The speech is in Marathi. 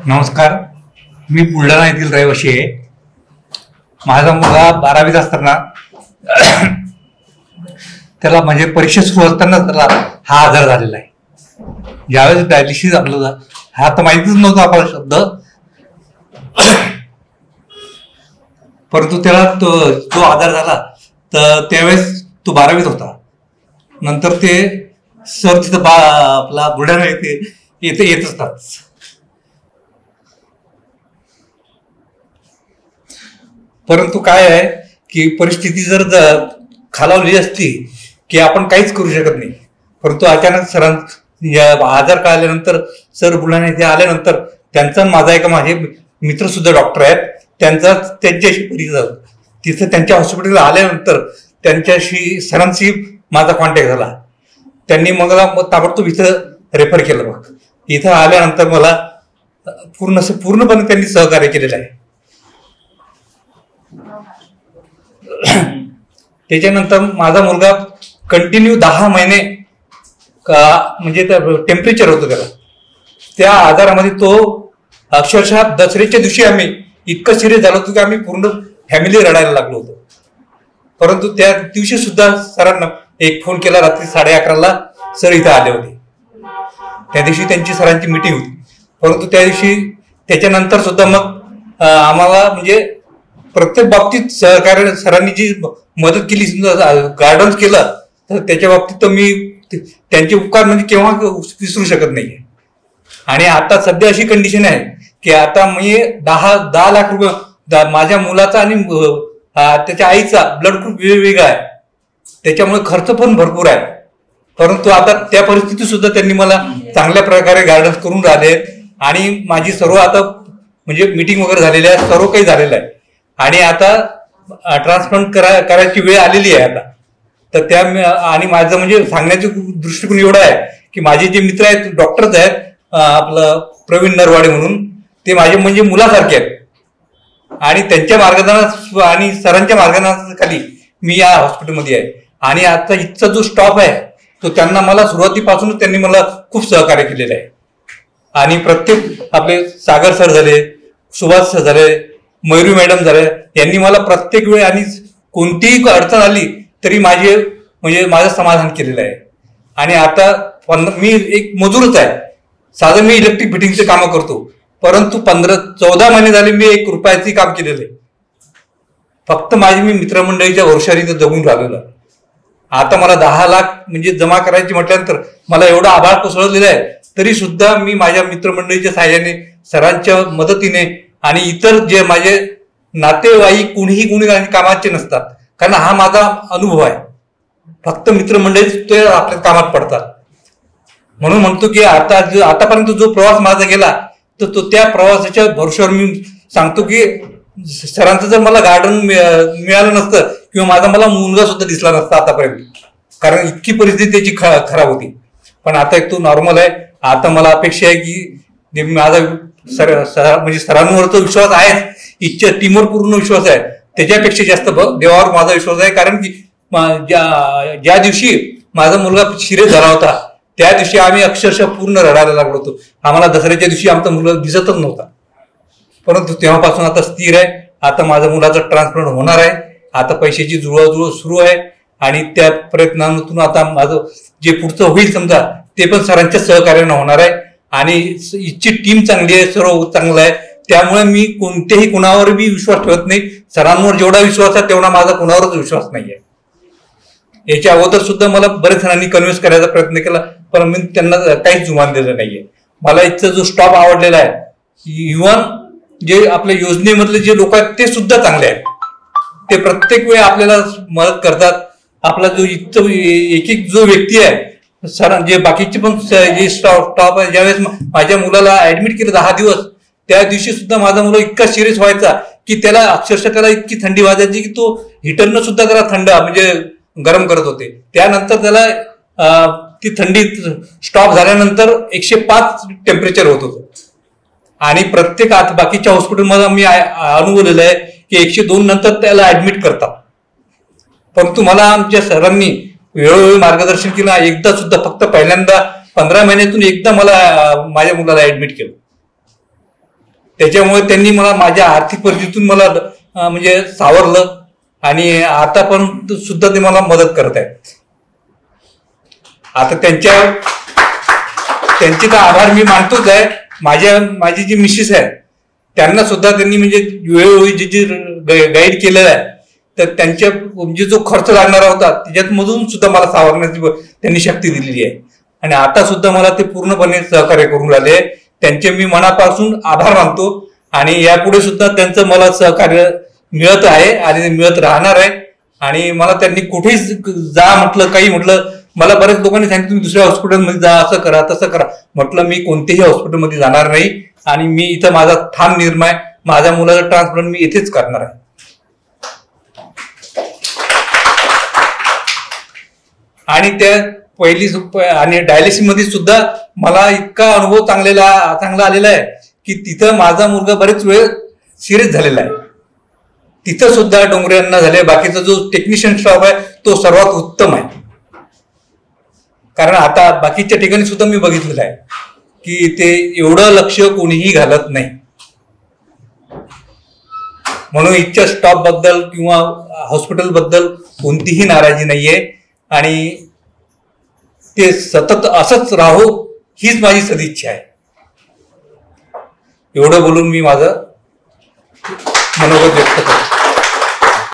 नमस्कार, मी बुलढाणा येथील रहिवासी आहे. माझा मुलगा 12वीत असताना त्याला म्हणजे परीक्षा सुरू असताना त्याला हा आजार झालेला आहे. ज्यावेळेस डायलिसिस आपल्याला हा तर माहितीच नव्हता आपला शब्द, परंतु त्याला जो आजार झाला तर त्यावेळेस तो 12वीत होता. नंतर ते सर तिथं आपला बुलढाणा येथे येत असतात. परंतु काय आहे की परिस्थिती जर खालावली असती की आपण काहीच करू शकत नाही. परंतु अचानक आजार कळाल्यानंतर सर बुलढाणा येथे आल्यानंतर त्यांचा माझा माझे मित्र सुद्धा डॉक्टर आहेत, त्यांच्याशी परिचय झाला. तिथं त्यांच्या हॉस्पिटलला आल्यानंतर त्यांच्याशी सरांशी माझा कॉन्टॅक्ट झाला. त्यांनी मला ताबडतोब इथं रेफर केलं. मग इथं आल्यानंतर मला पूर्णपणे त्यांनी सहकार्य केलेलं आहे. त्याच्यानंतर माझा मुलगा कंटिन्यू 10 महिने म्हणजे टेम्परेचर होतं त्याला. त्या आजारामध्ये तो अक्षरशः दसऱ्याच्या दिवशी आम्ही इतकं सिरियस झालो होतो की आम्ही पूर्ण फॅमिली रडायला लागलो होतो. परंतु त्या दिवशी सुद्धा सरांना एक फोन केला रात्री 11:30ला, सर इथं आले होते. त्या दिवशी त्यांची सरांची मीटिंग होती. परंतु त्या दिवशी त्याच्यानंतर सुद्धा मग आम्हाला म्हणजे प्रत्येक बाबतीत सहकार्य सरांनी जी मदत केली, गार्डन्स केलं, तर त्याच्या बाबतीत तर मी त्यांचे उपकार म्हणजे केव्हा विसरू शकत नाहीये. आणि आता सध्या अशी कंडिशन आहे की आता मी 10 लाख रुपये माझ्या मुलाचा आणि त्याच्या आईचा ब्लड ग्रुप वेगवेगळा आहे, त्याच्यामुळे खर्च पण भरपूर आहे. परंतु आता त्या परिस्थितीत सुद्धा त्यांनी मला चांगल्या प्रकारे गार्डन्स करून राहिले आणि माझी सर्व आता म्हणजे मीटिंग वगैरे झालेली आहे, सर्व काही झालेलं आहे. आणि आता ट्रान्सप्लांट करायची वेळ आलेली आहे आता. तर त्या आणि माझं म्हणजे सांगण्याचे दृष्टिकोन एवढा आहे की माझे जे मित्र आहेत डॉक्टर्स आहेत, आपलं प्रवीण नरवाडे म्हणून, ते माझे म्हणजे मुलासारखे आहेत. आणि त्यांच्या मार्गदर्शनात आणि सरांच्या मार्गदर्शनाखाली मी या हॉस्पिटलमध्ये आहे. आणि आता इथचा जो स्टॉफ आहे तो त्यांना मला सुरुवातीपासूनच त्यांनी मला खूप सहकार्य केलेलं आहे. आणि प्रत्येक आपले सागर सर झाले, सुभाष सर झाले, मयुरी मॅडम झाले, यांनी मला प्रत्येक वेळ आणि कोणतीही अडचण आली तरी माझं समाधान केलेलं आहे. आणि आता मी एक मजूरच आहे, साधं मी इलेक्ट्रिक फिटिंगचे कामं करतो, परंतु 14 महिने झाले मी 1 रुपयाचे काम केलेलं आहे. फक्त मी मित्रमंडळीच्या वर्षाने जगून राहिलेलं. आता मला 10 लाख म्हणजे जमा करायची म्हटल्यानंतर मला एवढा आभार कोसळलेला आहे, तरी सुद्धा मी माझ्या मित्रमंडळीच्या सहाय्याने, सरांच्या मदतीने आणि इतर जे माझे नातेवाईक कुणी कामाचे नसतात, कारण हा माझा अनुभव आहे. फक्त मित्रमंडळीच ते आपल्या कामात पडतात. म्हणून म्हणतो की आतापर्यंत जो प्रवास माझा गेला तर तो त्या प्रवासाच्या भरोश्यावर मी सांगतो की सरांचं जर मला गार्डन मिळालं नसतं किंवा मला मुलगा सुद्धा दिसला नसता आतापर्यंत, कारण इतकी परिस्थिती त्याची खराब होती. पण आता तो नॉर्मल आहे. आता मला अपेक्षा आहे की माझा म्हणजे सरांवरचा विश्वास आहे, इच्छा टीमवर पूर्ण विश्वास आहे, त्याच्यापेक्षा जास्त देवावर माझा विश्वास आहे. कारण की ज्या दिवशी माझा मुलगा सिरियस झाला होता त्या दिवशी आम्ही अक्षरशः पूर्ण रडायला लागलो होतो. आम्हाला दसऱ्याच्या दिवशी आमचा मुलगा दिसतच नव्हता. परंतु तेव्हापासून आता स्थिर आहे. आता माझ्या मुलाचा ट्रान्सप्लांट होणार आहे. आता पैशाची जुळवाजुळव सुरू आहे आणि त्या प्रयत्नातून आता माझं जे पुढचं होईल समजा ते पण सरांच्या सहकार्यानं होणार आहे. आणि इथची टीम चांगली आहे, सर्व चांगलं आहे. त्यामुळे मी कोणत्याही कुणावर बी विश्वास ठेवत नाही. सरांवर जेवढा विश्वास आहे तेवढा माझा कुणावरच विश्वास नाहीये. याच्या अगोदर सुद्धा मला बरेच जणांनी कन्व्हिन्स करायचा प्रयत्न केला, पण मी त्यांना काहीच जुमान दिलं नाहीये. मला इथचा जो स्टॉप आवडलेला आहे, इव्हन जे आपल्या योजनेमधले जे लोक आहेत ते सुद्धा चांगले आहेत. ते प्रत्येक वेळी आपल्याला मदत करतात. आपला जो इथं एक जो व्यक्ती आहे, सर जे बाकीचे पण जे स्टॉप आहे, ज्यावेळेस माझ्या मुलाला ऍडमिट केलं 10 दिवस, त्या दिवशी सुद्धा माझा मुलगा इतका सिरियस व्हायचा की त्याला अक्षरशः त्याला इतकी थंडी वाजायची की तो हिटरनं सुद्धा त्याला थंड म्हणजे गरम करत होते. त्यानंतर त्याला ती थंडी स्टॉप झाल्यानंतर 105 टेम्परेचर होत होतं. आणि प्रत्येक बाकीच्या हॉस्पिटलमध्ये मी अनुभवलेलं आहे की 102 नंतर त्याला ऍडमिट करतात. परंतु मला आमच्या सरांनी वेळोवेळी मार्गदर्शन केलं. एकदा सुद्धा फक्त पहिल्यांदा 15 महिन्यातून एकदा मला माझ्या मुलाला ऍडमिट केलं. त्याच्यामुळे त्यांनी मला माझ्या आर्थिक परिस्थितीतून मला म्हणजे सावरलं आणि आता पण सुद्धा ते मला मदत करत आहेत. आता त्यांचे तर आभार मी मानतोच आहे. माझी जी मिसेस आहे त्यांना सुद्धा त्यांनी म्हणजे वेळोवेळी जे गाईड केलेलं आहे, तर त्यांच्या म्हणजे जो खर्च लागणारा होता त्याच्यात मधून सुद्धा मला सावरण्याची त्यांनी शक्ती दिलेली आहे. आणि आता सुद्धा मला ते पूर्णपणे सहकार्य करून राहिले. त्यांचे मी मनापासून आभार मानतो आणि यापुढे सुद्धा त्यांचं मला सहकार्य मिळत आहे आणि मिळत राहणार आहे. आणि मला त्यांनी कुठेही जा म्हटलं, काही म्हटलं, मला बऱ्याच लोकांनी सांगितलं तुम्ही दुसऱ्या हॉस्पिटलमध्ये जा, असं करा तसं करा. म्हटलं मी कोणत्याही हॉस्पिटलमध्ये जाणार नाही आणि मी इथं माझा ठाम निर्णय, माझ्या मुलाचं ट्रान्सप्लांट मी इथेच करणार आहे. आणि त्या पहिली आणि डायलिसिस मध्ये सुद्धा मला इतका अनुभव चांगला आलेला आहे की तिथं माझा मुलगा बरेच वेळ सिरियस झालेला आहे. तिथं सुद्धा डोंगरे यांना झाले. बाकीचा जो टेक्निशियन स्टाफ आहे तो सर्वात उत्तम आहे. कारण आता बाकीच्या ठिकाणी सुद्धा मी बघितलेलं आहे की ते एवढं लक्ष कोणीही घालत नाही. म्हणून इथच्या स्टाफ बद्दल किंवा हॉस्पिटल बद्दल कोणतीही नाराजी नाहीये आणि ते सतत असंच राहो हीच माझी सदिच्छा आहे. एवढं बोलून मी माझं मनोगत व्यक्त करतो.